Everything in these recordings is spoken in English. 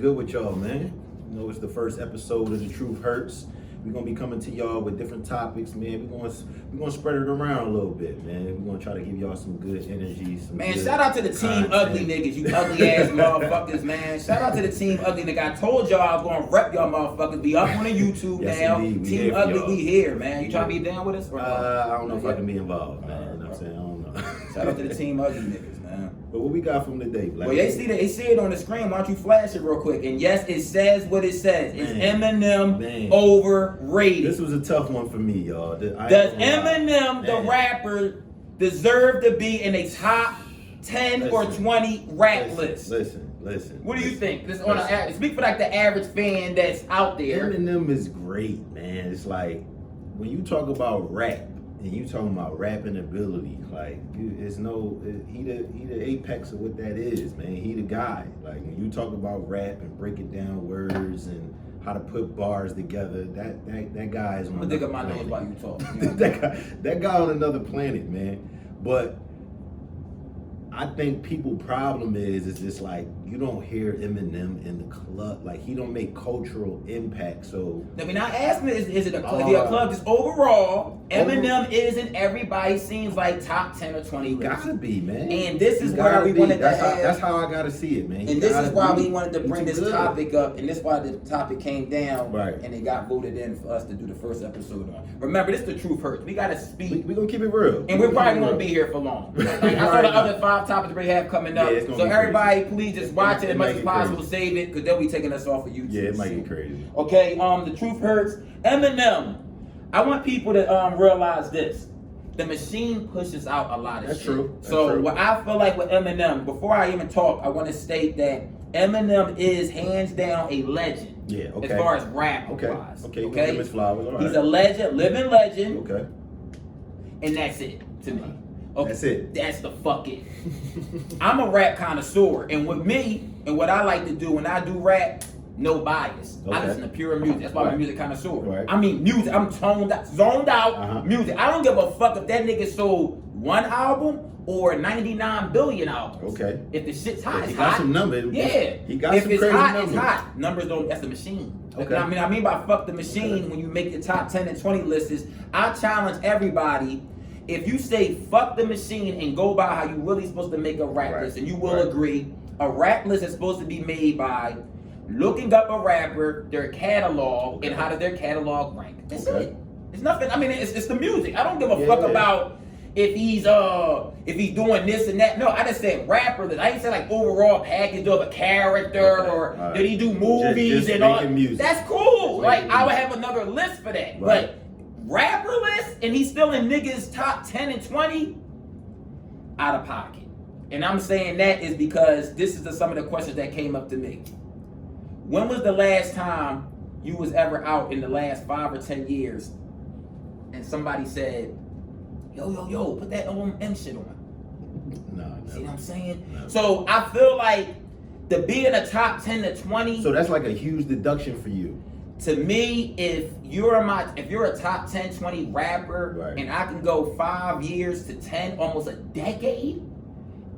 good with y'all, man? You know, it's the first episode of The Truth Hurts. We're gonna be coming to y'all with different topics, man. We're gonna spread it around a little bit, man. We're gonna try to give y'all some good energy. Man, shout out to the Team Ugly niggas, you ugly ass motherfuckers, man. Shout out to the Team Ugly nigga. I told y'all I was gonna rep y'all motherfuckers. Be up on the YouTube yes, now. Indeed. Team Ugly, we here, man. You trying to be down with us? I don't know if I can be involved, man. You know what I'm saying? I don't know. Shout out to the Team Ugly niggas, man. But what we got from today, Black? Well, they see it on the screen. Why don't you flash it real quick? And yes, it says what it says. It's Eminem Overrated. This was a tough one for me, y'all. Does Eminem, the rapper, deserve to be in a top 10 or 20 rap list? Listen. What do you think? This on speak for like the average fan that's out there. Eminem is great, man. It's like when you talk about rap and you talking about rapping ability, like he the apex of what that is, man. He the guy. Like when you talk about rap and breaking down words and how to put bars together, that guy is on. I'm gonna dig up my nose while you talk. that guy on another planet, man. But I think people's problem is just like you don't hear Eminem in the club. Like he don't make cultural impact. So I mean, I asked him, is it a club? Just overall, Eminem is in everybody seems like top 10 or 20 list. Gotta be, man. And this is where we wanted to that's how I gotta see it, man. And this is why we wanted to bring this topic up, and this is why the topic came down, right? And it got voted in for us to do the first episode on. Remember, this is The Truth Hurts. We gotta speak. We gonna keep it real. And we probably won't be here for long. Like, I saw the other 5 topics we have coming up. So everybody, please just watch it as much as possible. Save it, because they'll be taking us off of YouTube. Yeah, it might get crazy. Okay, The Truth Hurts. Eminem. I want people to realize this. The machine pushes out a lot of shit. True. So what I feel like with Eminem, before I even talk, I want to state that Eminem is hands down a legend. Yeah, okay. As far as rap wise. Okay. His flowers. All right. He's a legend, living legend. Okay. And that's it to me. Okay. That's it. That's the fuck it. I'm a rap connoisseur, and with me and what I like to do when I do rap, no bias. Okay. I listen to pure music. That's why I'm a music connoisseur. Right. I mean music. I'm zoned out music. I don't give a fuck if that nigga sold 1 album or 99 billion albums. Okay. If the shit's hot, he got some numbers. Yeah. He got if some it's crazy hot, numbers. it's hot. Numbers don't. That's the machine. Okay. I mean by fuck the machine. When you make the top 10 and 20 lists, I challenge everybody. If you say fuck the machine and go by how you really supposed to make a rap list, and you will agree, a rap list is supposed to be made by looking up a rapper, their catalog, and how does their catalog rank. That's it. It's nothing. I mean, it's the music. I don't give a fuck about if he's doing this and that. No, I just said rapper list. I ain't say like overall package of a character or did he do movies and all. Music. That's cool. Like I would have another list for that, but. Rapper list, and he's still in niggas top 10 and 20, out of pocket. And I'm saying that is because this is some of the questions that came up to me. When was the last time you was ever out in the last 5 or 10 years and somebody said, yo, put that M shit on? No. See what I'm saying? No. So I feel like to be in a top 10 to 20. So that's like a huge deduction for you. To me, if you're a top 10, 20 rapper, and I can go 5 years to 10, almost a decade,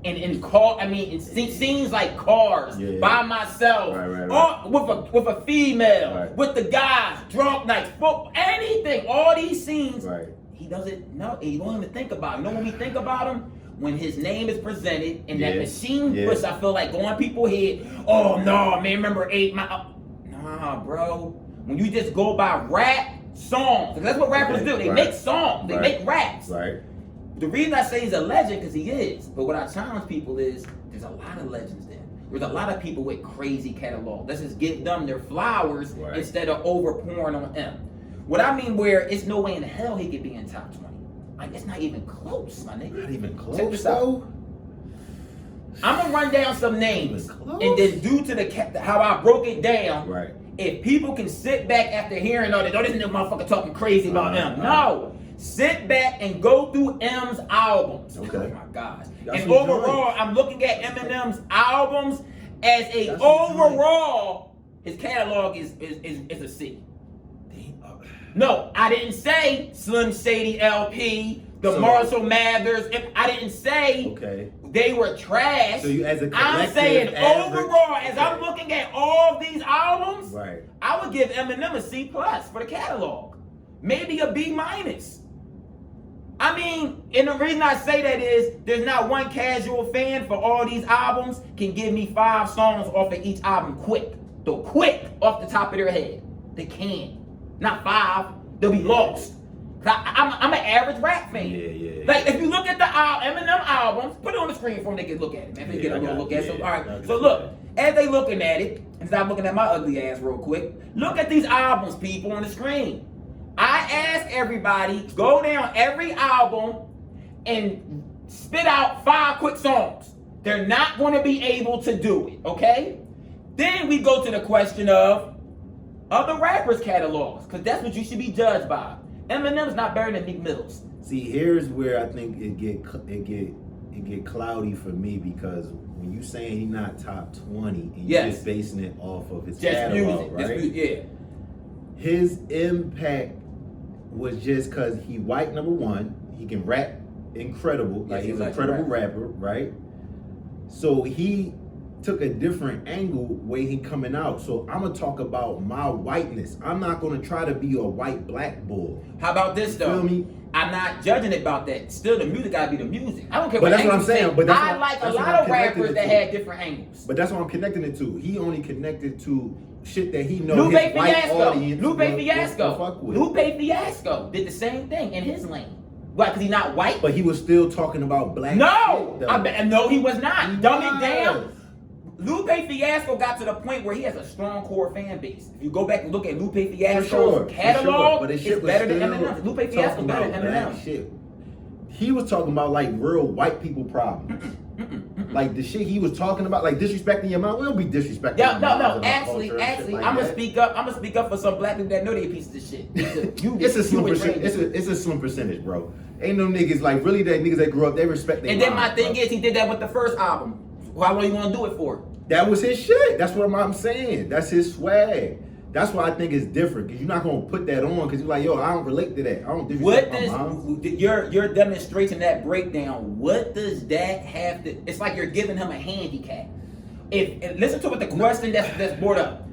and it seems like cars by myself, or with a female, with the guys, drunk nights, anything, all these scenes. He doesn't know. He don't even think about it. You know when we think about him? When his name is presented and that machine push, I feel like going people's head. Oh no, man! Remember 8 Mile? Nah, bro. When you just go by rap songs, because that's what rappers do. They make songs. They make raps. The reason I say he's a legend, because he is. But what I challenge people is, there's a lot of legends there. There's a lot of people with crazy catalog. Let's just give them their flowers instead of overpouring on them. What I mean where it's no way in hell he could be in top 20. Like, it's not even close, my nigga. Not even close, though? I'm going to run down some names. And then due to how I broke it down, if people can sit back after hearing all that, this nigga motherfucker talking crazy about M. No. Sit back and go through M's albums. Okay. Oh my gosh. And overall, I'm looking at Eminem's albums as a overall, his catalog is a C. No, I didn't say Slim Shady LP, the Marshall Mathers. I didn't say they were trash. So you, as a I'm saying average, overall, as I'm looking at all of these albums, right, I would give Eminem a C+ for the catalog, maybe a B-. I mean, and the reason I say that is there's not one casual fan for all these albums can give me 5 songs off of each album quick off the top of their head. They can't. Not 5. They'll be lost. I'm an average rap fan. Yeah. Like, if you look at the Eminem albums, put it on the screen for them, they can look at it, man. They get a little look at it. So, all right. So look, as they looking at it, and stop looking at my ugly ass real quick, look at these albums, people, on the screen. I ask everybody, go down every album and spit out 5 quick songs. They're not going to be able to do it, okay? Then we go to the question of other rappers' catalogs, because that's what you should be judged by. Eminem's not better than Meek Mill's. See, here's where I think it get cloudy for me, because when you saying he's not top 20 and you're just basing it off of his catalog, right? Yeah. His impact was just because he white, number one. He can rap incredible. Like, he's an incredible rapper, right? So he took a different angle way he coming out. So I'm gonna talk about my whiteness. I'm not gonna try to be a white black bull. How about this though? Feel me? I'm not judging it about that. Still, the music gotta be the music. I don't care. But that's what I'm saying. But I like a lot of rappers that had different angles. But that's what I'm connecting it to. He only connected to shit that he knows Lupe his white audience. Lupe Fiasco did the same thing in his lane. Why? Because he's not white. But he was still talking about black. No, shit, no, he was not. Dumb it down. Lupe Fiasco got to the point where he has a strong core fan base. If you go back and look at Lupe Fiasco's catalog, but it's better than Eminem. Lupe Fiasco better than Eminem. Shit. He was talking about like real white people problems. Like the shit he was talking about, like disrespecting your mom. We don't be disrespecting. No. Actually, I'm gonna speak up. I'm gonna speak up for some black people that know they pieces of shit. It's a slim percentage. It's a slim percentage, bro. Ain't no niggas like really that niggas that grew up. They respect their And then mom, my thing is, he did that with the first album. How long you want to do it for? That was his shit. That's what I'm saying. That's his swag. That's why I think it's different, because you're not gonna put that on because you're like, yo, I don't relate to that. I don't disrespect my mom. You're demonstrating that breakdown. What does that have to? It's like you're giving him a handicap. If listen to what the question that's brought up.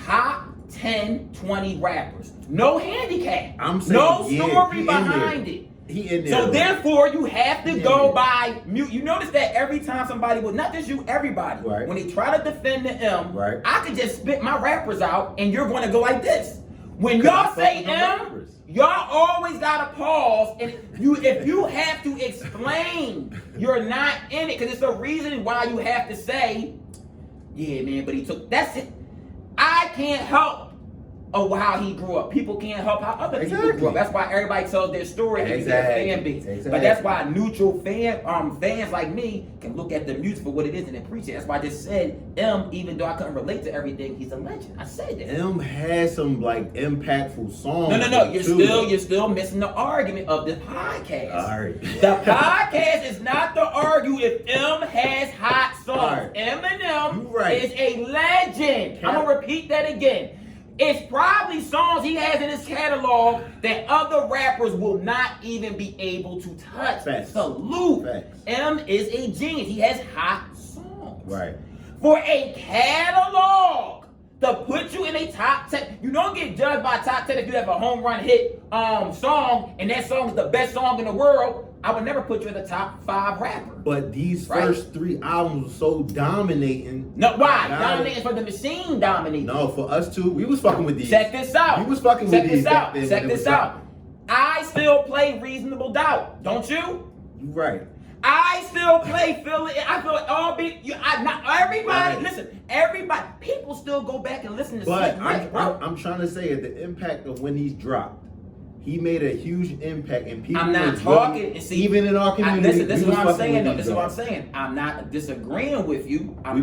Top 10, 20 rappers. No handicap. I'm saying, no story behind it. He in there. So therefore, you have to go by mute. You notice that every time somebody would, not just you, everybody, right, when they try to defend the M, right, I could just spit my rappers out, and you're going to go like this. When y'all say M, y'all always gotta pause, and if you have to explain, you're not in it, because it's a reason why you have to say, yeah, man, but he took. That's it. I can't help how he grew up. People can't help how other people grew up. That's why everybody tells their story and their fan base. But that's why neutral fans like me can look at the music for what it is and appreciate it. That's why I just said M, even though I couldn't relate to everything, he's a legend. I said that. M has some like impactful songs. No. You're still missing the argument of the podcast. All right. The podcast is not to argue if M has hot songs. Right. Eminem is a legend. I'm gonna repeat that again. It's probably songs he has in his catalog that other rappers will not even be able to touch. Facts. Salute. Facts. M is a genius. He has hot songs. Right. For a catalog to put you in a top 10, you don't get judged by top 10 if you have a home run hit song and that song is the best song in the world. I would never put you in the top 5 rapper. But these first 3 albums were so dominating. No, why? Dominating for the machine dominating. No, for us too. We was fucking with these. Check this out. We was fucking with these. Check this out. I still play Reasonable Doubt. Don't you? You right. I still play Philly. I feel all be. Not everybody. Right. Listen, everybody. People still go back and listen to. But I'm trying to say the impact of when he's dropped. He made a huge impact, and people. I'm not talking. And see, even in our community. This is what I'm saying. Though. This is what I'm saying. I'm not disagreeing with you. We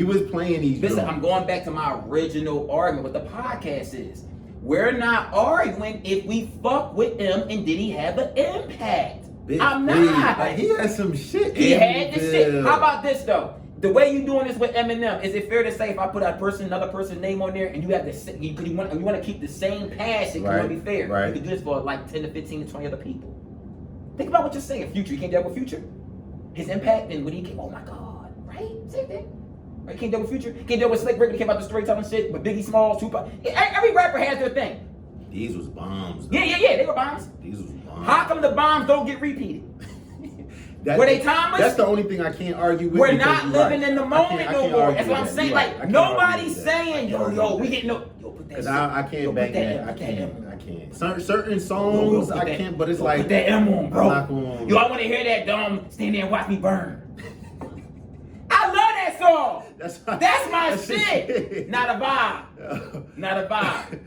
was playing these. Listen, I'm going back to my original argument. What the podcast is. We're not arguing if we fuck with him and did he have an impact. I'm not. Like, he had some shit. He had the shit. How about this though? The way you doing this with Eminem, is it fair to say if I put another person's name on there and you have you want to keep the same passion, right, to be fair, right, you can do this for like 10 to 15 to 20 other people. Think about what you're saying. Future, you can't do that with Future. his impact, and when he came, oh my God, right? Same thing. Right? Can't deal with Future. Can't deal with Slick Rick when he came out the storytelling shit. But Biggie Smalls, Tupac. Every rapper has their thing. These was bombs. Though. Yeah. They were bombs. These was bombs. How come the bombs don't get repeated? Were they timeless? That's the only thing I can't argue with. We're not living in the moment no more. That's what I'm saying. Right. Like nobody's saying, yo, we getting no. Yo, put that. Because I can't bang that. I can't. Certain songs I can't, but it's like put that M on, bro. On. Yo, I want to hear that dumb stand there and watch me burn. I love that song. That's my shit. Not a vibe. Not a vibe. Right.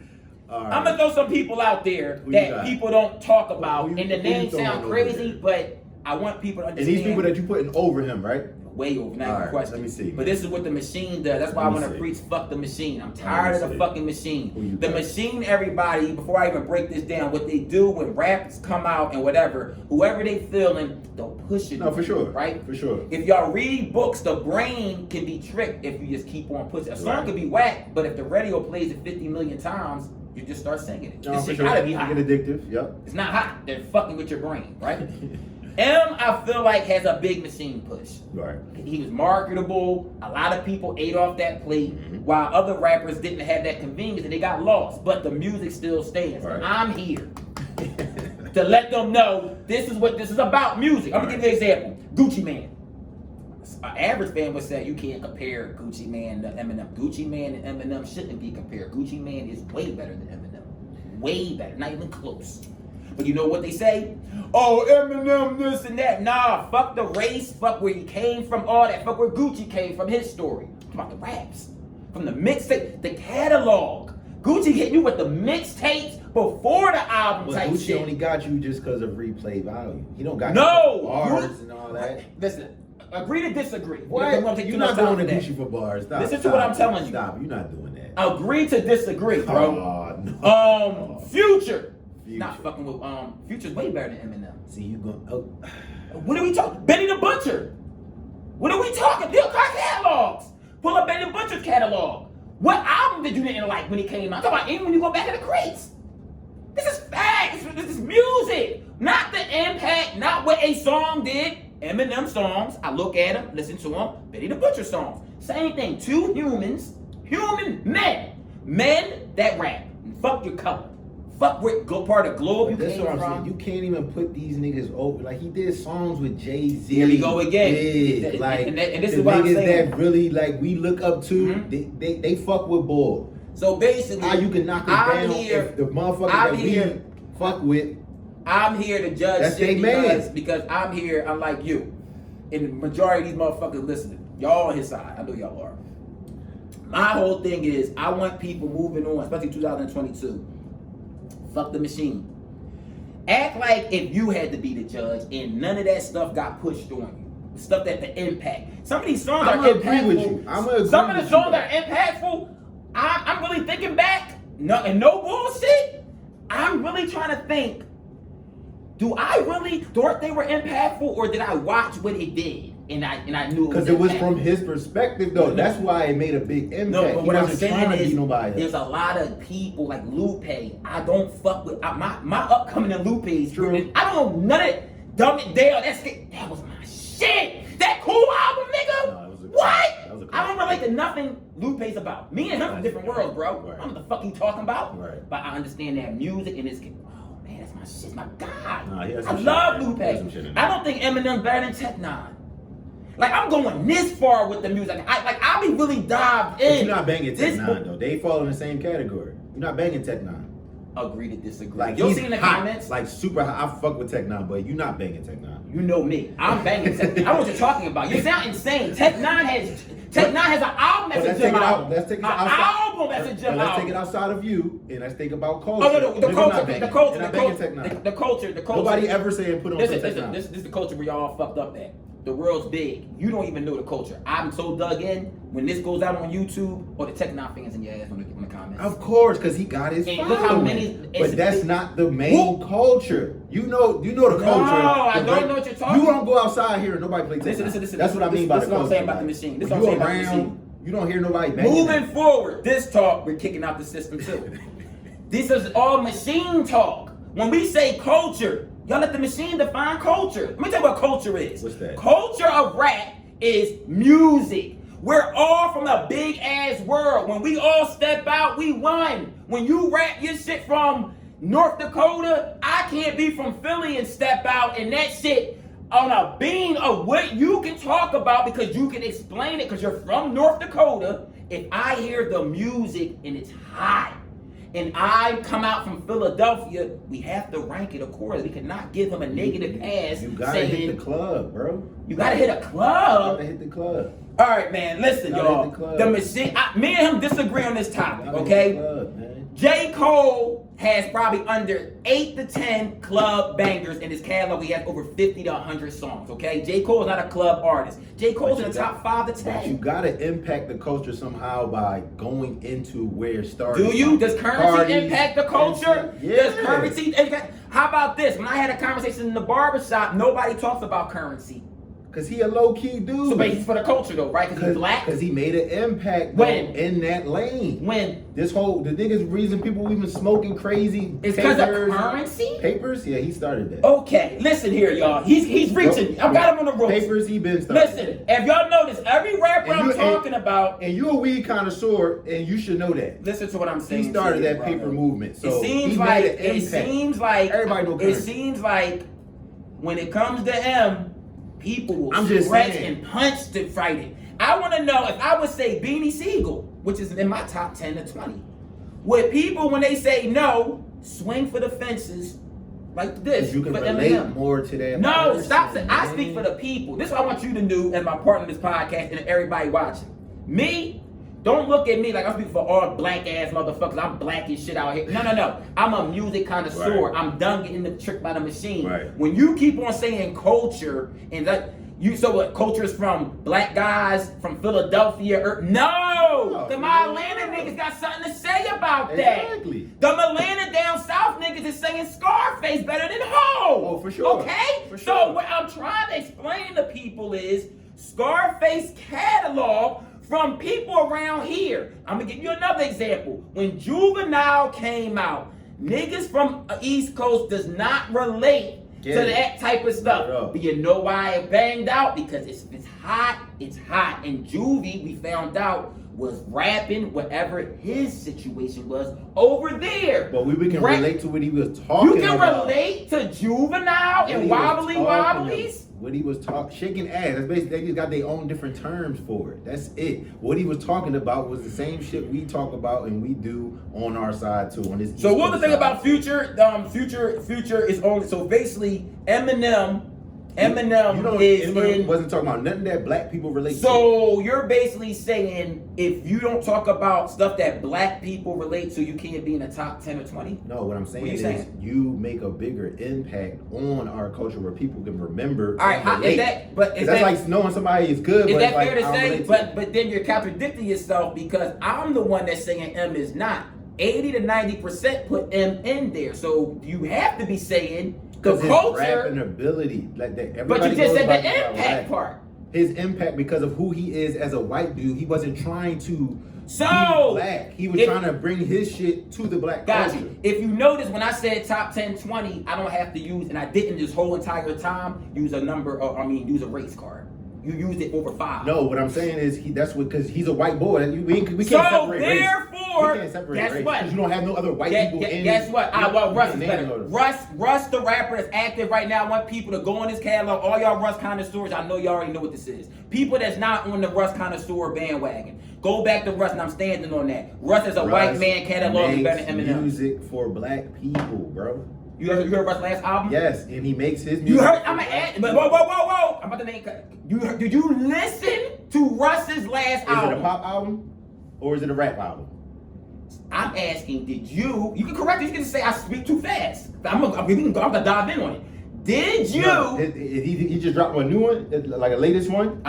I'm gonna throw some people out there that people don't talk about, and the names sound crazy, but I want people to understand. And these people that you putting over him, right? Way over, not even question. Let me see. But this is what the machine does. That's why I want to preach fuck the machine. I'm tired of the fucking machine. The machine, everybody, before I even break this down, what they do when raps come out and whatever, whoever they feeling, they'll push it. No, for sure. Right? For sure. If y'all read books, the brain can be tricked if you just keep on pushing. A song can be whack, but if the radio plays it 50 million times, you just start singing it. This shit gotta be hot. Get addictive, yep. It's not hot. They're fucking with your brain, right? I feel like has a big machine push. Right. He was marketable. A lot of people ate off that plate, while other rappers didn't have that convenience and they got lost. But the music still stands. Right. I'm here to let them know this is what this is about. Music. I'm gonna give you an example. Gucci Mane. An average fan would say you can't compare Gucci Mane to Eminem. Gucci Mane and Eminem shouldn't be compared. Gucci Mane is way better than Eminem. Way better. Not even close. But you know what they say? Oh, Eminem, this and that. Nah, fuck the race, fuck where he came from, all that. Fuck where Gucci came from, his story. I'm talking about the raps. From the mixtape, the catalog. Gucci hit you with the mixtapes before the album type Gucci shit. only got you just because of replay value. He don't got you for bars and all that. Listen, agree to disagree. What? You're not going to Gucci for bars. Stop. Listen to what I'm telling you. Stop. You're not doing that. Agree to disagree, bro. No. Future. Not fucking with Future's way better than Eminem. See you going? Oh. What are we talking? Benny the Butcher. What are we talking? Look our catalogs. Pull up Benny the Butcher's catalog. What album did you didn't like when he came out? I'm talking about even when you go back to the crates. This is facts. This is music, not the impact, not what a song did. Eminem songs, I look at them, listen to them. Benny the Butcher songs, same thing. Two humans, human men that rap. And fuck your color. Fuck what part of globe you came from. You can't even put these niggas over. Like he did songs with Jay-Z. Here we go again. Like and this is what I'm saying. That really like we look up to. They fuck with Bull. So basically, how you can knock it down if the motherfucker that we fuck with. I'm here to judge that's shit because I'm here. Unlike you, and the majority of these motherfuckers listening, y'all on his side. I know y'all are. My whole thing is I want people moving on, especially 2022. Fuck the machine. Act like if you had to be the judge and none of that stuff got pushed on you. Stuff that the impact. Some of these songs are impactful. Some of the songs that are impactful. I'm really thinking back. No bullshit. I'm really trying to think. Do I really thought they were impactful, or did I watch what it did and I knew it was because it was from his perspective though. That's why it made a big impact. No, but what I'm saying is there's a lot of people like Lupe. I don't fuck with my upcoming in Lupe's. True. I don't know none of it. Dumb It Dale. That was my shit. That cool album, nigga. What? I don't relate to nothing Lupe's about. Me and him from different worlds, bro. Right. I don't know what the fuck he talking about. Right. But I understand that music and it's. Man, that's my shit, my God. I love Lupe. I don't think Eminem's better than Tech Nine. Like I'm going this far with the music. I'll be really dived in. But you're not banging Tech Nine though. They fall in the same category. You're not banging Tech Nine. Agree to disagree. Like you'll see in the comments. Like super hot. I fuck with Tech Nine, but you're not banging Tech Nine. You know me. I'm banging Tech Nine. I know what you're talking about. You sound insane. Tech Nine has an album that's a gym album. Let's take it outside. Album that's a gym album. Let's take it outside of you and let's think about culture. Oh no, the culture. Nobody ever saying put on Tech Nine. This is the culture where y'all fucked up at. The world's big. You don't even know the culture. I'm so dug in. When this goes out on YouTube, or the Tech Nine fans in your ass in the comments. Of course, because he got his following. Look how many. But that's not the main culture. You know the culture. No, I don't know what you're talking about. You don't go outside here and nobody play Tech Nine. Listen. That's what I mean by the culture. This is what I'm saying about the machine. This is what I'm saying about the machine. You don't hear nobody banging. Moving forward, this talk, we're kicking out the system too. This is all machine talk. when we say culture, y'all let the machine define culture. Let me tell you what culture is. What's that? Culture of rap is music. We're all from a big ass world. When we all step out, we won. When you rap your shit from North Dakota, I can't be from Philly and step out and that shit on a beam of what you can talk about because you can explain it because you're from North Dakota. If I hear the music and it's hot and I come out from Philadelphia, we have to rank it accordingly. We cannot give him a negative pass. You gotta hit the club, bro. You gotta hit a club. You gotta hit the club. All right, man. Listen, y'all. The machine. Me and him disagree on this topic. Okay. Club, man. J. Cole has probably under 8 to 10 club bangers in his catalog. He has over 50 to 100 songs. Okay. J. Cole is not a club artist. J. Cole's in the top 5 to 10. But you gotta impact the culture somehow by going into where it started. Do you? Does currency impact the culture? Yeah. Does currency impact? How about this? When I had a conversation in the barbershop, nobody talks about currency. Cause he a low key dude. So, but he's for the culture though, right? Because he's black. Because he made an impact in that lane. When the niggas reason people even smoking crazy. It's because of currency. Papers, yeah, he started that. Okay, listen here, y'all. He's reaching. I've got him on the ropes. Papers, he been started. Listen, if y'all notice, every rapper I'm talking about, and you a weed connoisseur, and you should know that. Listen to what I'm saying. He started that paper movement. So it seems like when it comes to M, people will stretch and punch to fight it. I want to know if I would say Beanie Siegel, which is in my top 10 to 20. Would people, when they say no, swing for the fences like this? You can for relate Eminem? More to that. No, person, stop saying. I speak for the people. This is what I want you to do as my partner in this podcast and everybody watching. Me, don't look at me like I speak for all black ass motherfuckers. I'm black as shit out here. No. I'm a music connoisseur. Right. I'm done getting the trick by the machine. Right. When you keep on saying culture and that so what culture is from black guys from Philadelphia no, the Atlanta niggas got something to say about that. Exactly. The Atlanta down south niggas is saying Scarface better than Ho. Oh, for sure. Okay? For sure. So what I'm trying to explain to people is Scarface catalog from people around here. I'm gonna give you another example. When Juvenile came out, niggas from East Coast does not relate to that type of stuff. But you know why it banged out? Because it's hot, it's hot. And Juvie, we found out, was rapping whatever his situation was over there. But we can relate to what he was talking about. You can relate to Juvenile and Wobbly Wobblies? What he was talking, shaking ass. That's basically, they just got their own different terms for it. That's it. What he was talking about was the same shit we talk about and we do on our side too. On this. So what the thing about Future? Future is only so basically Eminem wasn't talking about nothing that black people relate to. So you're basically saying if you don't talk about stuff that black people relate to, you can't be in the top 10 or 20? No, what I'm saying is you make a bigger impact on our culture where people can remember. All right, that's like knowing somebody is good. Is that fair to say? But then you're contradicting yourself because I'm the one that's saying M is not. 80 to 90% put M in there. So you have to be saying the culture, rapping ability, like that. But you just said the impact part. His impact because of who he is as a white dude. He wasn't trying to be black. He was trying to bring his shit to the black culture. If you notice, when I said top 10, 20, I don't have to use, and I didn't this whole entire time use a number. Use a race card. You used it over 5. No, what I'm saying is because he's a white boy. We can't separate race. Therefore, we can't separate guess race, what? Because you don't have no other white people in. Guess what? Russ is better. Russ, the rapper that's active right now. I want people to go on his catalog. All y'all Russ connoisseurs, I know y'all already know what this is. People that's not on the Russ connoisseur bandwagon, go back to Russ, and I'm standing on that. Russ is a white man catalog is better than Eminem. Music for black people, bro. You heard Russ' last album? Yes, and he makes his music. You heard? I'm gonna add, but whoa! I'm about to name. Did you listen to Russ's last album? Is it a pop album or is it a rap album? I'm asking, did you? You can correct it. You can say I speak too fast. I'm gonna dive in on it. Did you? No, he just dropped a new one, like a latest one.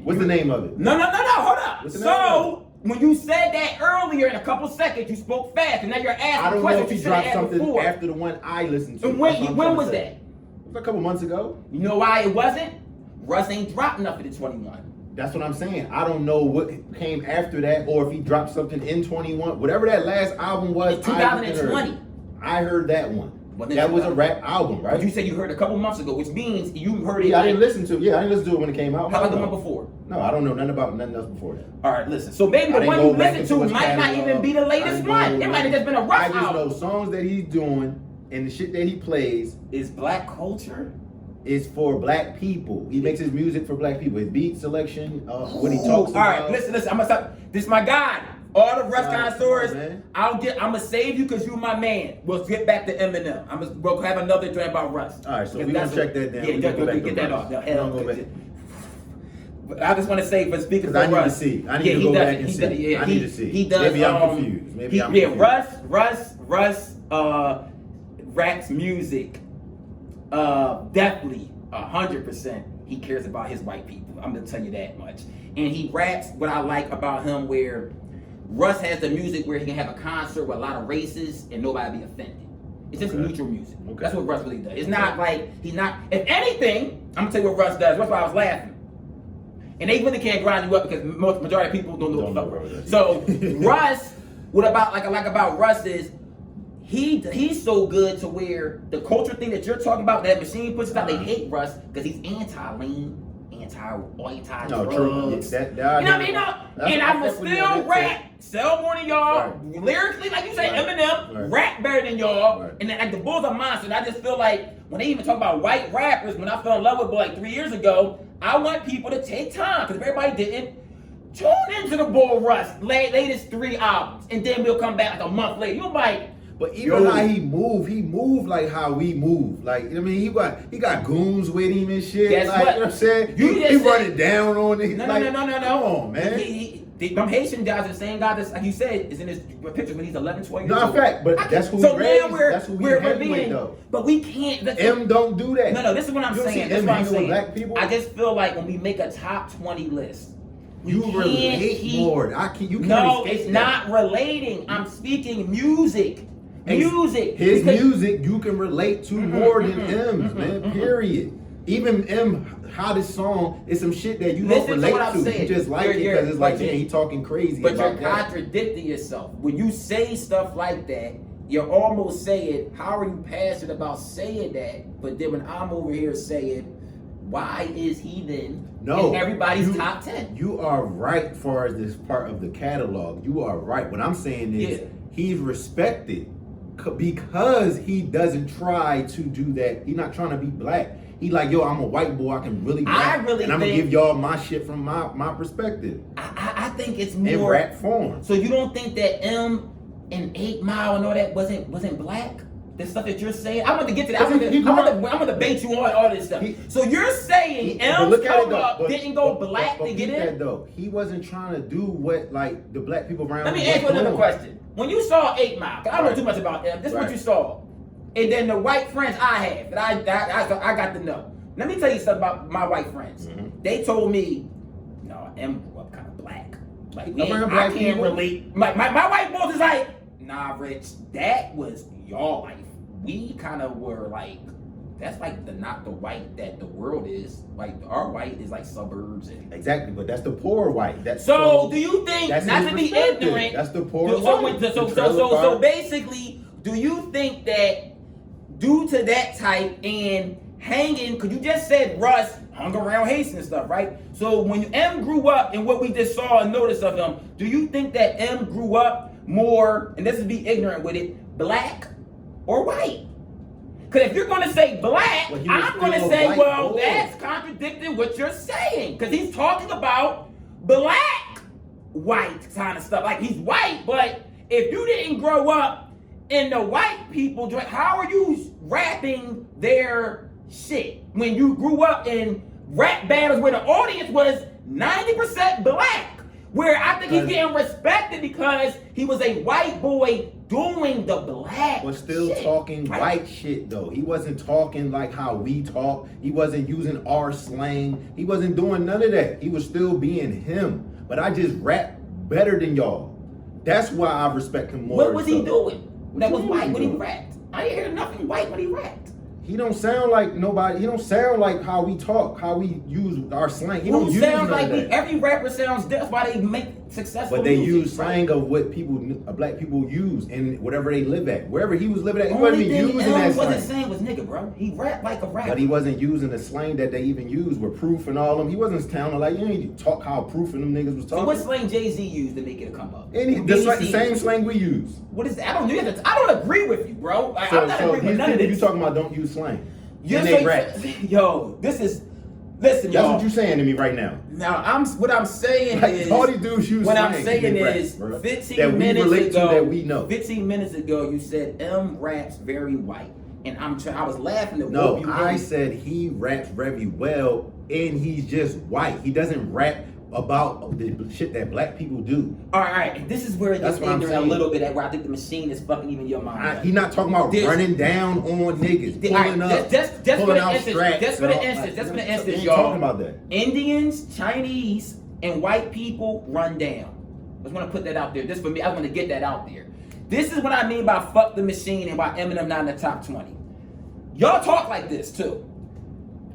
What's the name of it? No. Hold up. So. When you said that earlier in a couple seconds, you spoke fast, and now you're asking questions. I don't know if he dropped something after the one I listened to. And when was that? It was a couple months ago. You know why it wasn't? Russ ain't dropped nothing in 21. That's what I'm saying. I don't know what came after that, or if he dropped something in 21. Whatever that last album was, it's 2020. I heard that one. That was a rap album, right? But you said you heard it a couple months ago, which means you heard it. Yeah, I didn't listen to it when it came out. How about the one before? No, I don't know nothing about nothing else before that. All right, listen. So maybe the one you listened to might not even be the latest one. It might have just been a Russ album. I just know songs that he's doing and the shit that he plays is black culture. Is for black people. He makes his music for black people. His beat selection, what he talks about. All right, listen. I'm gonna stop. This is my guy. All the Russ connoisseurs, I'm gonna save you because you my man. We'll get back to Eminem. We'll have another joint about Russ. All right, so we're gonna check that down. Yeah, get that off. I just want to say for speaking for Russ. I need to see. I need to go back and see. I need to see. He does. Maybe I'm confused. Maybe I'm confused. Russ raps music. Definitely 100%. He cares about his white people. I'm gonna tell you that much. And he raps what I like about him, where Russ has the music where he can have a concert with a lot of races and nobody be offended. It's just neutral music. Okay. That's what Russ really does. It's not like he's not. If anything, I'm gonna tell you what Russ does. That's why I was laughing. And they really can't grind you up because majority of people don't know what the fuck. So Russ, what about like I like about Russ is he's so good to where the culture thing that you're talking about, that machine puts out, they hate Russ because he's anti-lean, anti-drugs. No, true. You know what I mean? And I will still rap, sell more than y'all, lyrically, like you say, Eminem, rap better than y'all, and then like the Bulls are monsters. I just feel like when they even talk about white rappers, when I fell in love with like 3 years ago, I want people to take time, because if everybody didn't, tune into the Bull Russ latest 3 albums, and then we'll come back like a month later. You're like, but even how he moved like how we move. Like, I mean, he got goons with him and shit. Guess like, what? You know what I'm saying? He running down on it. No. Come on, man. Them Haitian guys are the same guy that's, like you said, is in his picture when he's 11, 12 years old. No, fact, but that's who so we raised. Now that's who we're being, though. But we can't. M don't do that. No, this is what I'm saying. This is what I'm saying. Black people? I just feel like when we make a top 20 list, you relate more. You can't No, it's not relating. I'm speaking music. His music you can relate to more than M's, man. Period. Even M hottest song is some shit that you don't relate to. You just like it because it's like, he talking crazy. But you're contradicting yourself. When you say stuff like that, you're almost saying, how are you passionate about saying that? But then when I'm over here saying, why is he then in everybody's top 10? You are right as far as this part of the catalog. You are right. What I'm saying is he's respected because he doesn't try to do that. He's not trying to be black. He like, yo, I'm a white boy. I can really rap, and I'm gonna give y'all my shit from my perspective. I think it's more in rap form. So you don't think that M and 8 Mile and all that wasn't black? The stuff that you're saying, I'm going to get to that. I'm going to debate you on all this stuff. So you're saying M's come up didn't go black to get in? Though he wasn't trying to do what like the black people around. Let me ask you another question. When you saw 8 Mile, I don't know too much about them. This is what you saw, and then the white friends I have that I got to know. Let me tell you something about my white friends. Mm-hmm. They told me, no, M grew up kind of black. Like I can't relate. My white boys is like, nah, Rich, that was your life. We kind of were like, that's like not the white that the world is. Like our white is like suburbs and exactly, but that's the poor white. So do you think, not to be ignorant, that's the poor white. So basically, do you think that due to that type and hanging, because you just said Russ hung around Haitian and stuff, right? So when M grew up and what we just saw and noticed of him, do you think that M grew up more, and this is be ignorant with it, black or white? Because if you're going to say black, I'm going to say, well, that's contradicting what you're saying. Because he's talking about black, white kind of stuff. Like he's white, but if you didn't grow up in the white people, how are you rapping their shit when you grew up in rap battles where the audience was 90% black? Where I think he's getting respected because he was a white boy doing the black but still shit, talking white shit though. He wasn't talking like how we talk. He wasn't using our slang. He wasn't doing none of that. He was still being him. But I just rap better than y'all. That's why I respect him more. What was he doing that was white when he rapped? I didn't hear nothing white when he rapped. He don't sound like nobody. He don't sound like how we talk, how we use our slang. He don't use sounds none like of that. Every rapper sounds. That's why they make successful. But they music, use slang of what black people use in whatever they live at. Wherever he was living at, he Only wasn't thing using that M wasn't slang. saying was nigga, bro. He rapped like a rapper. But he wasn't using the slang that they even used with Proof and all them. He wasn't sounding like, you ain't talk how Proof and them niggas was talking. So what slang Jay-Z used to make it come up? The same slang we use. What is that? I don't agree with you, bro. Like, So, I'm not so agreeing with these none of people this. you talking about don't use slang. You're And they rap. Yo, this is. Listen, That's y'all. what you're saying to me right now. Now, what I'm saying Like, is, all these dudes use what I'm slang saying and they rap, is, bro. 15 that we minutes relate ago, to, that we know. 15 minutes ago, you said M raps very white, and I was laughing to No, whoop you. I said he raps very well, and he's just white. He doesn't rap about the shit that black people do. All right, and this is where it gets That's what I'm ignorant a saying. little bit, at where I think the machine is fucking even your mind. He's not talking about running down on niggas, pulling up, pulling out straps. Just for the instance, He ain't y'all. talking about that. Indians, Chinese, and white people run down. I just want to put that out there. This for me. I want to get that out there. This is what I mean by fuck the machine and why Eminem not in the top 20. Y'all talk like this too.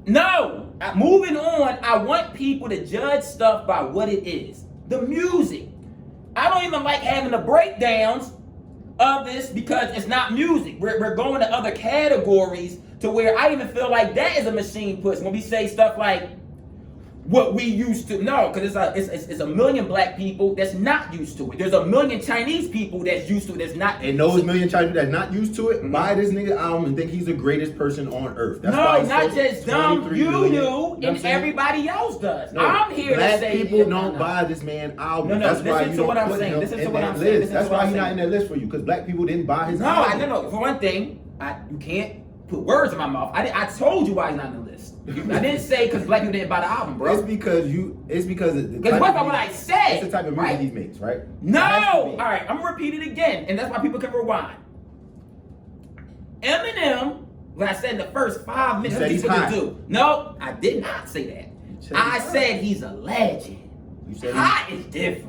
No, moving on. I want people to judge stuff by what it is. The music. I don't even like having the breakdowns of this because it's not music. We're going to other categories to where I even feel like that is a machine push when we say stuff like what we used to. No, because it's a million black people that's not used to it. There's a million Chinese people that's used to it that's not. And those million Chinese that's not used to it, buy this nigga album and think he's the greatest person on earth. That's why No, he's not sold just them. 23 You million. do, You know what I'm and saying? everybody else does. No, I'm here black to say people don't buy this man album. No, That's why listen you to what don't I'm put saying. him Listen to in what that I'm saying. list. Listen That's to what why I'm he's not saying. in that list for you, because black people didn't buy his No, album. no. For one thing, you can't put words in my mouth. I told you why he's not on the list. I didn't say because black people didn't buy the album, bro. It's because of the Because type what of I music- said, It's the type of music right? he makes, right? No! It has to be. All right, I'm gonna repeat it again, and that's why people can rewind. Eminem, when I said in the first 5 minutes, You said he's he's what hot. to do. No, I did not say that. said I he's hot. said he's a legend. You said Hot is different.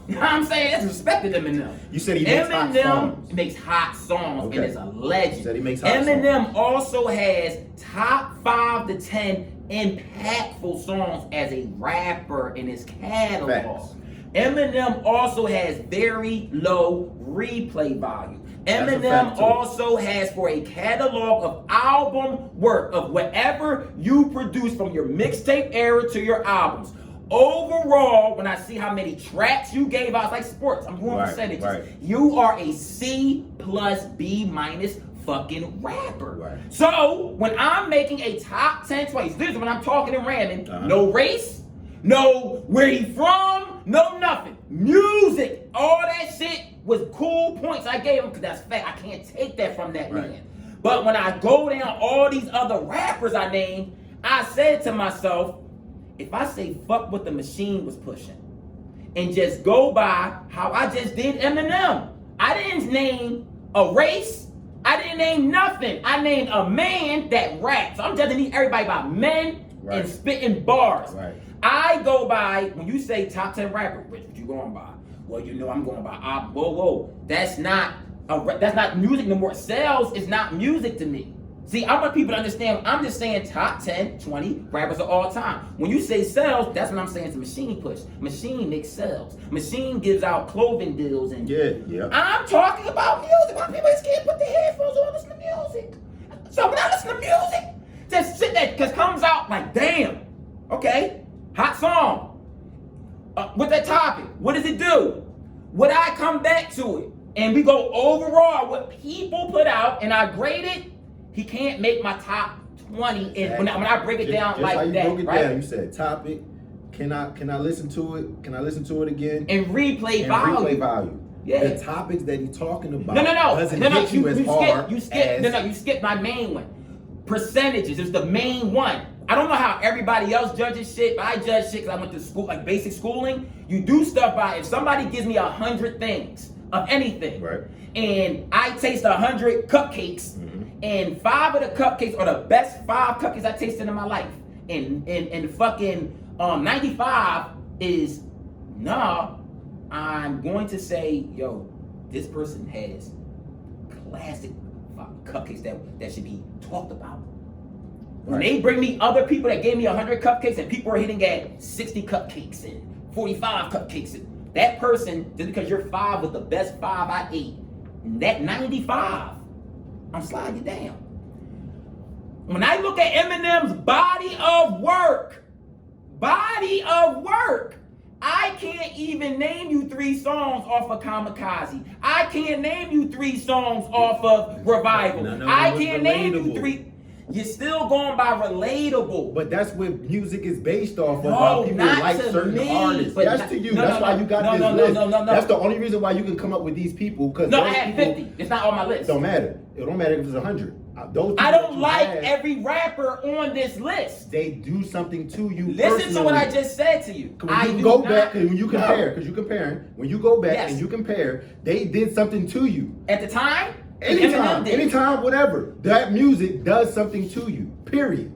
You know what I'm saying? That's respected Eminem. You said he makes hot songs. makes hot songs Okay. and is a legend. You said he makes hot Eminem also has top 5 to 10 impactful songs as a rapper in his catalog. Facts. Eminem also has very low replay value. That's a Eminem fact, too. also has for a catalog of album work of whatever you produce from your mixtape era to your albums. Overall, when I see how many tracks you gave out, it's like sports. I'm doing Right, percentages. right. You are a C plus B minus fucking rapper. Right. So when I'm making a top 10, 20, this is when I'm talking and ramming, Uh-huh. no race, no where he from, no nothing. Music, all that shit was cool points I gave him because that's fact. I can't take that from that Right. man. But when I go down all these other rappers I named, I said to myself, if I say fuck what the machine was pushing and just go by how I just did Eminem, I didn't name a race. I didn't name nothing. I named a man that raps. I'm judging everybody by men Right. and spitting bars. Right. I go by, when you say top 10 rapper, what you going by? Well, you know I'm going by, whoa. That's not music no more. Sales is not music to me. See, I want people to understand, I'm just saying top 10, 20 rappers of all time. When you say sales, that's what I'm saying, it's a machine push. Machine makes sales. Machine gives out clothing deals and Yeah. I'm talking about music. Why people just can't put their headphones on and listen to music? So when I listen to music, just sit there, because comes out like, damn, okay, hot song. With that topic, what does it do? Would I come back to it and we go overall what people put out and I grade it, he can't make my top 20 when I break it down just like how you that, broke it right? down. You said topic. Can I listen to it? Can I listen to it again? And replay And value. replay value. Yeah. The topics that he's talking about No. doesn't hit you as hard You skip my main one. Percentages is the main one. I don't know how everybody else judges shit, but I judge shit because I went to school, like basic schooling. You do stuff by, if somebody gives me 100 things of anything, Right. and I taste 100 cupcakes, and 5 of the cupcakes are the best 5 cupcakes I tasted in my life, and fucking 95 is, nah, I'm going to say, yo, this person has classic cupcakes that should be talked about. When they bring me other people that gave me 100 cupcakes and people are hitting at 60 cupcakes and 45 cupcakes, that person, just because your 5 was the best 5 I ate, that 95, I'm sliding you down. When I look at Eminem's body of work, I can't even name you 3 songs off of Kamikaze. I can't name you 3 songs off of Revival. I can't name you 3. You're still going by relatable. But that's what music is based off of. No, People not like to certain me, artists. but That's not- to you. no, That's no, why no, you got no, this no, list. no. That's the only reason why you can come up with these people. Because No, I had 50. It's not on my list. Don't matter. It don't matter if it's 100. Those I people don't that you like have, every rapper on this list. They do something to you. Listen to what I just said to you. When you go back and when you compare, because you're comparing, when you go back and you compare, they did something to you. At the time? Anytime, whatever. That music does something to you. Period.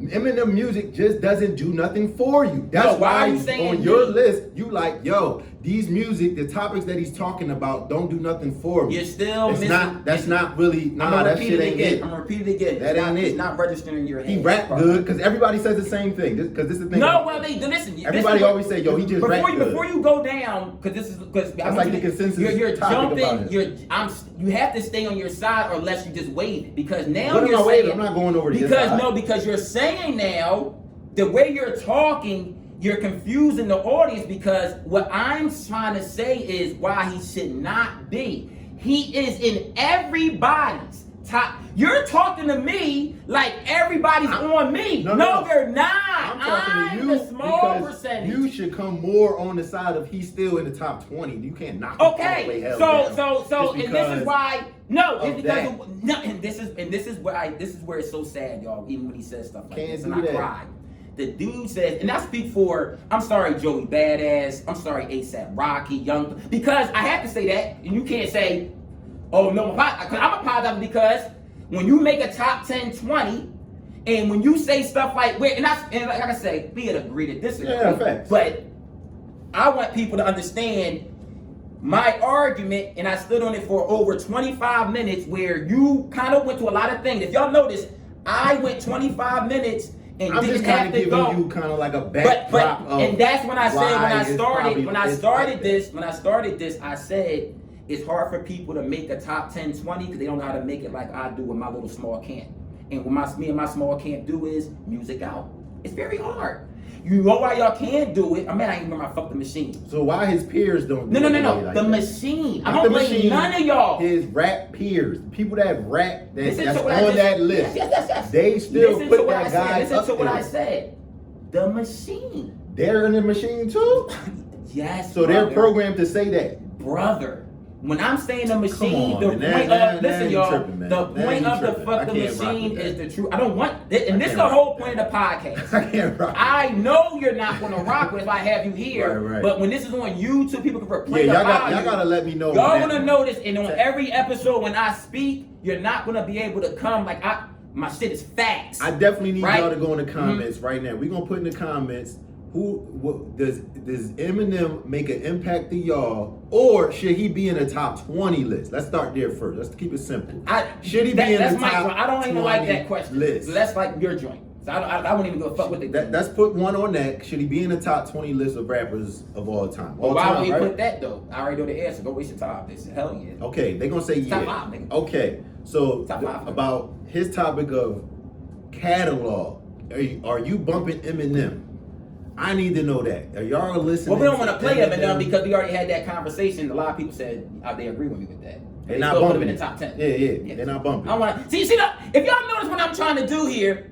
Eminem music just doesn't do nothing for you. That's why you saying on your list, you like, yo, these music, the topics that he's talking about don't do nothing for me. You're still missing. That's not really, that shit ain't it. I'm gonna repeat it again. That ain't it. It's not registering in your head. He rap good, because everybody says the same thing. Because this is the thing. No, well, listen. Everybody always say, yo, he just rap good. Before you go down, because that's like the consensus. You're topic jumping. About it. You have to stay on your side, or unless you just wave it. Because now what you're am I saying. waving? I'm not going over to your side. Because you're saying now, the way you're talking, you're confusing the audience, because what I'm trying to say is why he should not be. He is in everybody's top. You're talking to me like everybody's on me. No, they're not. I'm talking to you the small because percentage. you should come more on the side of he's still in the top 20. You can't knock him all the way hell down. So and this is why this is where it's so sad, y'all. Even when he says stuff like this, and I cry. The dude says, and I speak for, I'm sorry, Joey Badass, I'm sorry, ASAP Rocky, Young, because I have to say that, and you can't say, oh no, I'm apologizing, because when you make a top 10, 20, and when you say stuff like, and like I say, be it agree to disagree, but I want people to understand my argument, and I stood on it for over 25 minutes, where you kind of went to a lot of things. If y'all notice, I went 25 minutes and I'm didn't just have to go. You kind of like a backdrop of and that's when I said when I started this, I said it's hard for people to make a top 10, 20 because they don't know how to make it like I do with my little small camp. And what me and my small camp do is music out. It's very hard. You know why y'all can't do it? I mean, I ain't remember I fucked the machine. So why his peers don't do it? No. Like the machine. I don't blame none of y'all. His rap peers, people that rap, that's on that list. Yes. They still put that guy up there. Listen to what I said. The machine. They're in the machine too? Yes. So they're programmed to say that. Brother. When I'm saying the machine, on, the man. point of listen, y'all. The point of the fucking the machine is the truth. I don't want, and this is the whole point of the podcast. I can't rock. I know you're not going to rock with if I have you here, right. But when this is on YouTube, people can replay y'all the y'all gotta let me know. Y'all gonna notice, and on every episode when I speak, you're not gonna be able to come like my shit is facts. I definitely need y'all to go in the comments right now. We're gonna put in the comments. Does Eminem make an impact to y'all, or should he be in the top 20 list? Let's start there first. Let's keep it simple. Should he be in the top 20 I don't even like that question. List? So that's like your joint. So I wouldn't even go fuck with it. Let's put one on that. Should he be in the top 20 list of rappers of all time? Well, why would you put that though? I already know the answer. Go waste your time. They said, hell yeah. Okay, they're gonna say yeah. Top 5, nigga. Okay, so Top 5. About his topic of catalog, are you bumping Eminem? I need to know that. Are y'all listening? Well, we don't want to play Eminem because we already had that conversation. A lot of people said they agree with me with that. They're not bumping in the top 10. Yeah. They're not bumping. I want to see. If y'all notice what I'm trying to do here,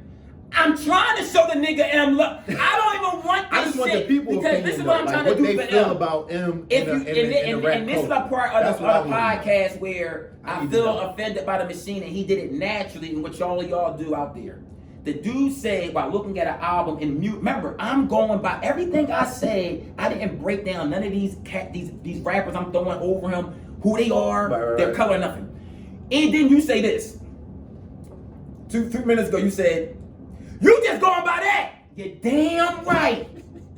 I'm trying to show the nigga M. I don't even want this I just want shit the people because this is what I'm trying to do what for they feel M. about M. And this is a part of the podcast where I feel offended by the machine, and he did it naturally, and what all of y'all do out there. The dude said while looking at an album and mute. Remember, I'm going by everything I say. I didn't break down none of these rappers I'm throwing over him, who they are, their color, nothing. And then you say this. 2 minutes ago, you said, "You just going by that." You're damn right.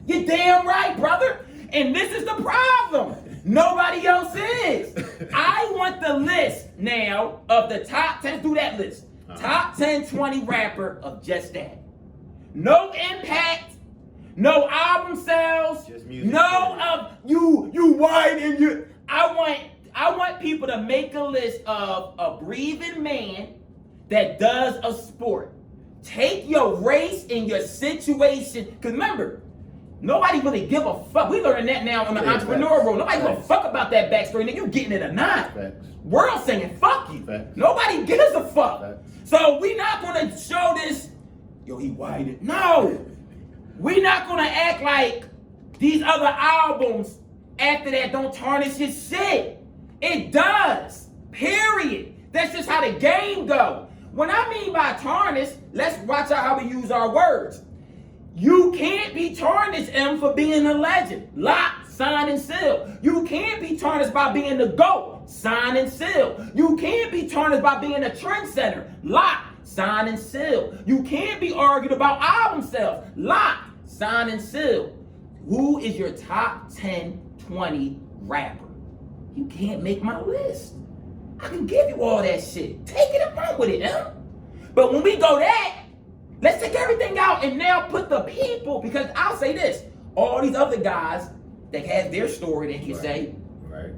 You're damn right, brother. And this is the problem. Nobody else is. I want the list now of the top 10. Do that list. Top 10, 20 rapper of just that. No impact, No album sales. Just music. No you white and you. I want people to make a list of a breathing man that does a sport. Take your race and your situation. Because remember, nobody really give a fuck. We learning that now on the entrepreneur road. Nobody give a fuck about that backstory. Nigga, you getting it or not. Facts. World saying fuck you. Facts. Nobody gives a fuck. Facts. So we not gonna show this. Yo, he whited. No, we not gonna act like these other albums after that don't tarnish his shit. It does. Period. That's just how the game go. When I mean by tarnish, let's watch out how we use our words. You can't be tarnished, M, for being a legend. Lock, sign, and seal. You can't be tarnished by being the GOAT. Sign and seal. You can't be tarnished by being a trendsetter. Lock, sign, and seal. You can't be argued about album sales. Lock, sign, and seal. Who is your top 10, 20 rapper? You can't make my list. I can give you all that shit. Take it and run with it, M. But when we go that, let's take everything out and now put the people, because I'll say this, all these other guys that have their story, they can say, right.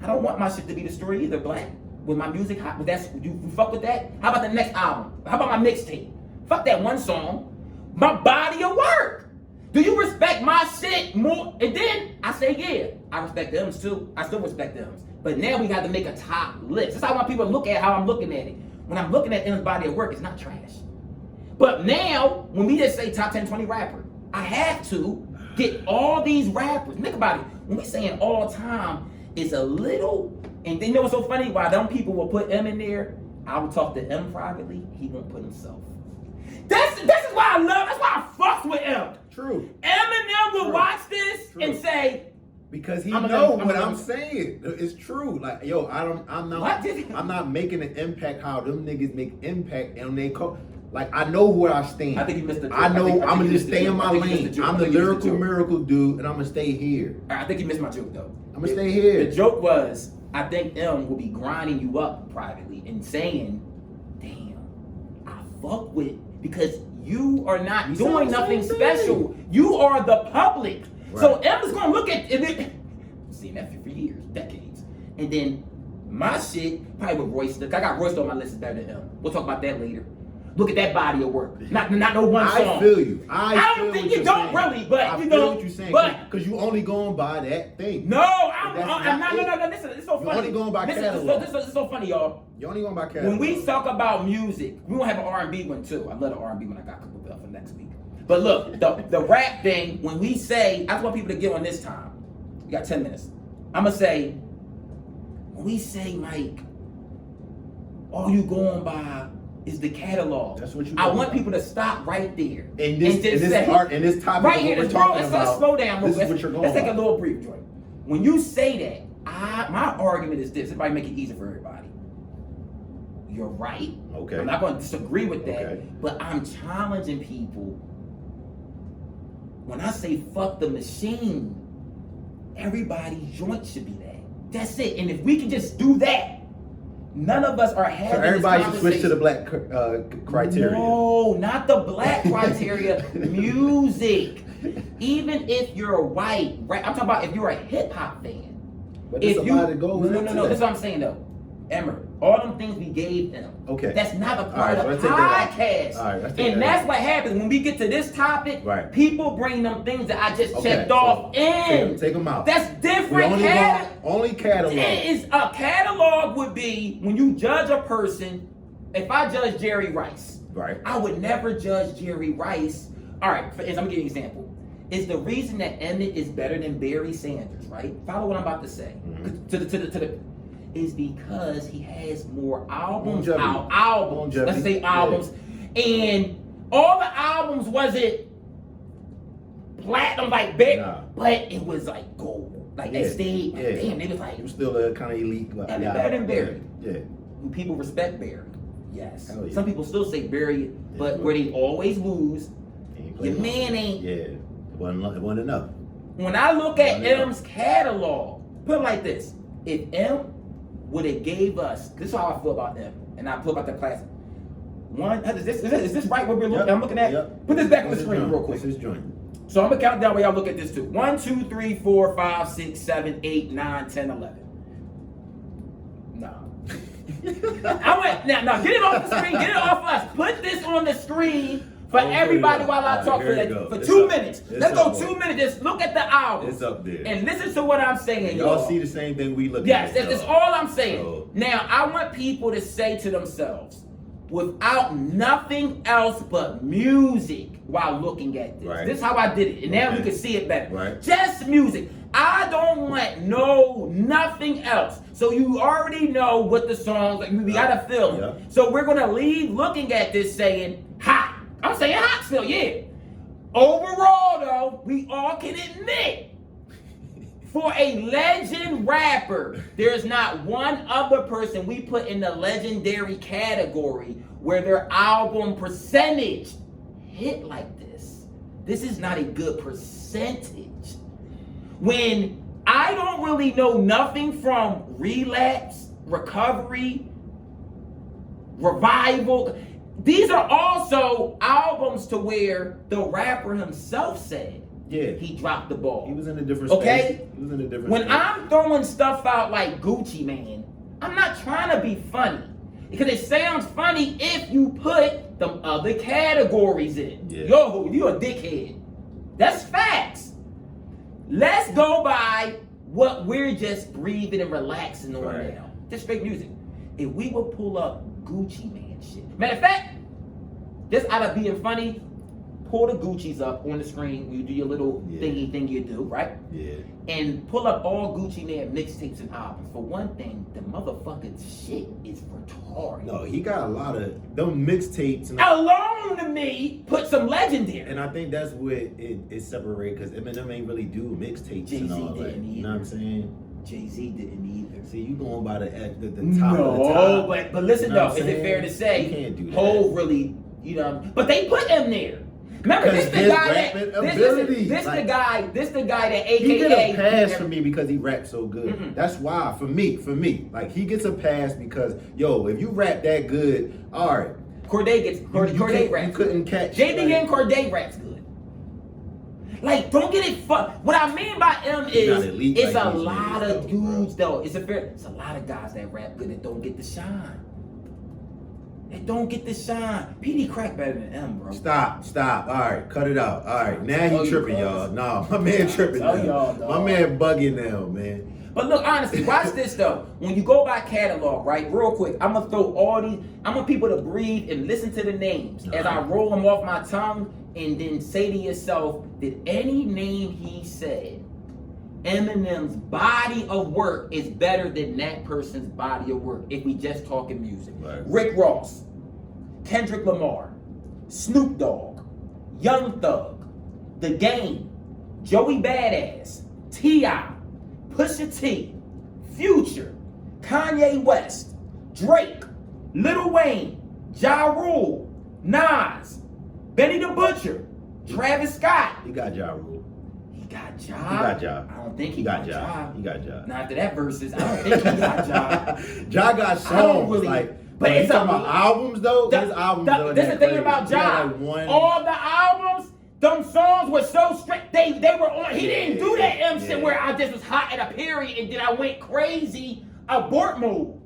I don't want my shit to be the story either, Black. With my music, you fuck with that? How about the next album? How about my mixtape? Fuck that one song. My body of work. Do you respect my shit more? And then I say, yeah, I respect them too. I still respect them. But now we got to make a top list. That's how I want people to look at how I'm looking at it. When I'm looking at M's body of work, it's not trash. But now, when we just say top 10, 20 rapper, I have to get all these rappers. Think about it. When we saying all time, it's a little, and then you know what's so funny? Why them people will put M in there, I will talk to M privately, he won't put himself. This is why I love, that's why I fucks with M. True. Eminem will watch this and say, because he know what I'm saying. It's true. Like, yo, I'm not making an impact how them niggas make impact and they call. Like, I know where I stand. I think you missed the joke. I know I'm gonna just stay in my lane. I'm the lyrical miracle dude, and I'm gonna stay here. I think you missed my joke though. I'm gonna stay here. The joke was, I think M will be grinding you up privately and saying, "Damn, I fuck with," because you are not doing nothing special. You are the public. Right. So M is gonna look at it. Seen that for years, decades, and then my shit probably with Royce. I got Royce on my list is better than M. We'll talk about that later. Look at that body of work. Not no one song. I feel you. I don't think you don't really, but I you feel know what you're saying. But because you only going by that thing. No, I'm not. No. Listen, it's so funny. You're only going by catalog. This is so funny, y'all. You're only going by catalog. When we talk about music, we gonna have an R&B one too. I love the R&B one I got cooked up for next week. But look, the rap thing. When we say, I just want people to get on this time. We got 10 minutes. I'm gonna say, when we say, Mike, all you going by is the catalog. That's what you. I want people to stop right there. In this topic right here, we're talking let's about. slow down. This is what you're going. Let's take a little brief, Joy. When you say that, my argument is this. Everybody make it easy for everybody. You're right. Okay. I'm not going to disagree with that, okay. But I'm challenging people. When I say fuck the machine, everybody's joint should be that. That's it. And if we can just do that, none of us are having. So everybody should switch to the black criteria. No, not the black criteria. Music. Even if you're white, right? I'm talking about if you're a hip hop fan. But there's a lot that goes into No. That's what I'm saying though. Emmer, all them things we gave them. Okay. That's not a part of the podcast. All right, and that's what happens when we get to this topic. Right. People bring them things that I just checked off in. Take them out. That's different. Only catalog. A catalog would be when you judge a person. If I judge Jerry Rice, right, I would never judge Jerry Rice. All right, I'm gonna give you an example. Is the reason that Emmett is better than Barry Sanders, right? Follow what I'm about to say. Mm-hmm. Is because he has more albums. Let's say albums. Yeah. And all the albums wasn't platinum like Barry, but it was like gold. Like they stayed. Like, damn, they was like. It was still kind of elite. Emmett better than Barry. Yeah. People respect Barry. Yes. Yeah. Some people still say Barry, but where they always lose, your man ain't. Yeah. It wasn't enough. When I look at M's catalog, put it like this: if M would have gave us, this is how I feel about M, and I feel about the classic. One, is this right? What we're looking? I'm looking at. Put this back on the screen real quick. This is joint. So I'm gonna count down where y'all look at this too. 1, 2, 3, 4, 5, 6, 7, 8, 9, 10, 11. Nah. I went now get it off the screen, get it off us. Put this on the screen for everybody while I talk for 2 minutes. Let's go 2 minutes. Just look at the album. It's up there. And listen to what I'm saying. Y'all see the same thing we look at. Yes, that's all I'm saying. Now, I want people to say to themselves, without nothing else but music while looking at this. This is how I did it. And now we can see it better. Right. Just music. I don't want nothing else. So you already know what the songs, like, we got to feel it. So we're going to leave looking at this saying, hot. I'm saying hot still, yeah. Overall, though, we all can admit, for a legend rapper, there's not one other person we put in the legendary category where their album percentage hit like this. This is not a good percentage. When I don't really know nothing from Relapse, Recovery, Revival. These are also albums to where the rapper himself said he dropped the ball. He was in a different space. Okay? He was in a different when space. I'm throwing stuff out like Gucci Mane, I'm not trying to be funny. Because it sounds funny if you put them other categories in. Yo, you a dickhead. That's facts. Let's go by what we're just breathing and relaxing on now. Just straight music. If we would pull up Gucci Mane shit. Matter of fact, just out of being funny, pull the Gucci's up on the screen. You do your little thingy thing you do, right? And pull up all Gucci Mane mixtapes and albums. For one thing, the motherfucking shit is retarded. No, he got a lot of them mixtapes. Alone to me, put some legendary. And I think that's where it separated, because Eminem ain't really do mixtapes and all that. You know what I'm saying? Jay-Z didn't either. See, you going by the top of the top. No, but listen, you know though, is it fair to say, you can't do that. Hov really, you know, but they put him there. Remember, this the guy that this the guy that AKA he get a pass for me because he raps so good. That's why for me, like he gets a pass because if you rap that good, all right. Corday raps. You couldn't catch. JBN Corday raps good. Like, don't get it fucked. What I mean by M is it's a lot of dudes though. It's a lot of guys that rap good that don't get the shine. They don't get the shine. PD crack better than M, bro. Stop. All right, cut it out. All right, now he tripping, y'all. No, my man tripping now. My man bugging now, man. But look, honestly, watch this though. When you go by catalog, right, real quick, I'm gonna throw all these. I want people to breathe and listen to the names as I roll them off my tongue, and then say to yourself, did any name he said, Eminem's body of work is better than that person's body of work if we just talking music? Rick Ross, Kendrick Lamar, Snoop Dogg, Young Thug, The Game, Joey Badass, T.I., Pusha T, Future, Kanye West, Drake, Lil Wayne, Ja Rule, Nas, Benny the Butcher, Travis Scott. He got Ja Rule. He got Ja. He got Ja. I don't think he got Ja. He got Ja. Now after that verses, I don't think he got Ja. Ja got songs but it's about albums though. His albums though. That's the thing about Ja. All the albums, them songs were so strict. They were on. He didn't do that M shit where I just was hot at a period and then I went crazy abort mode.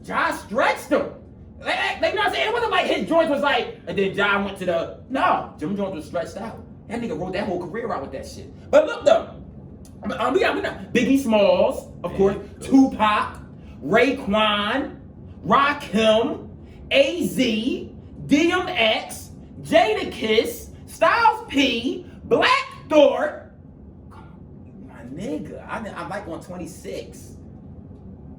Ja stretched them. Like, you know what I'm saying? It wasn't like his joints was like, and then Ja went to no, Jim Jones was stretched out. That nigga wrote that whole career out with that shit. But look though, we got Biggie Smalls, of course, Tupac, Raekwon, Rakim, AZ, DMX, Jadakiss, Styles P, Black Thought. My nigga, I'm like on 26.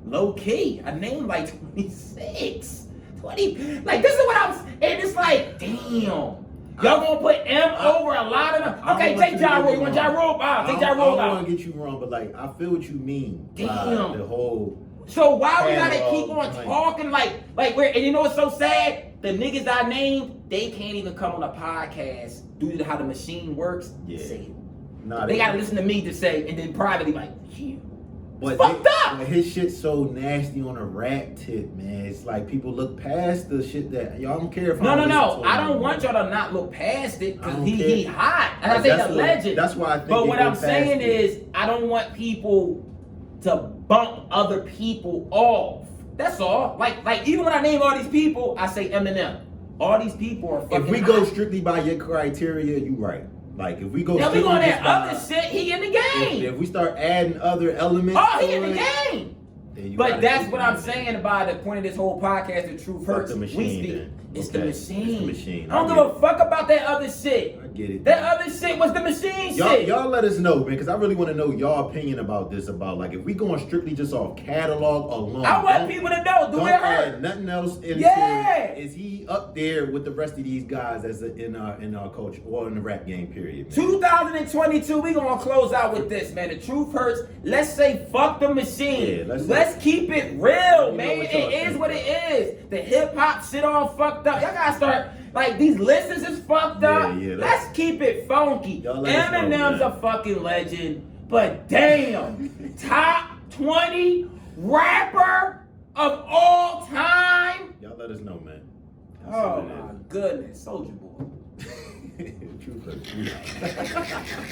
Low key, I named like 26. 20, like this is what I'm, and it's like, damn. Y'all gonna put M over a lot of them? Okay, take Ja Rule. You want Ja Rule out? Take Ja Rule out. I don't want to get you wrong, but like, I feel what you mean. Damn. The whole. So why we gotta keep on talking like where? And you know what's so sad? The niggas I named, they can't even come on a podcast due to how the machine works. Say it. Nah, they gotta listen to me to say, and then privately like, But fucked up. But his shit's so nasty on a rap tip, man. It's like people look past the shit that y'all don't care if No. I don't want y'all to not look past it because he hot. And I say the legend. That's why I think. But what I'm saying is, I don't want people to bump other people off. That's all. Like even when I name all these people, I say Eminem. All these people are fucking If we go strictly by your criteria, you right. Like if we go, yeah, we strictly going that by, other shit. He in the game. If we start adding other elements, Oh, he to in the it, game. then you But gotta that's take what it I'm out. saying about the point of this whole podcast. The truth Fuck hurts. the We machine, speak. then. It's Okay. the machine. It's the machine. I don't I give get a fuck about that other shit. I get it. That other shit was the machine shit. Y'all let us know, man, because I really want to know y'all opinion about this. About like if we going strictly just off catalog alone. I want people to know. Do Don't it hurt? add nothing else into Yeah. it. Is he up there with the rest of these guys as in our culture or in the rap game period? Man? 2022, we gonna close out with this, man. The truth hurts. Let's say fuck the machine. Yeah, let's keep it real, know man. what y'all It is think. what it is. The hip hop shit all fucked up. Y'all gotta start like these listeners is fucked up. Yeah, let's keep it funky. Y'all let us know, Eminem's man. a fucking legend, but damn, top 20 rapper of all time. Y'all let us know, man. That's Oh what it my goodness, Soldier Boy. is. Truth hurts.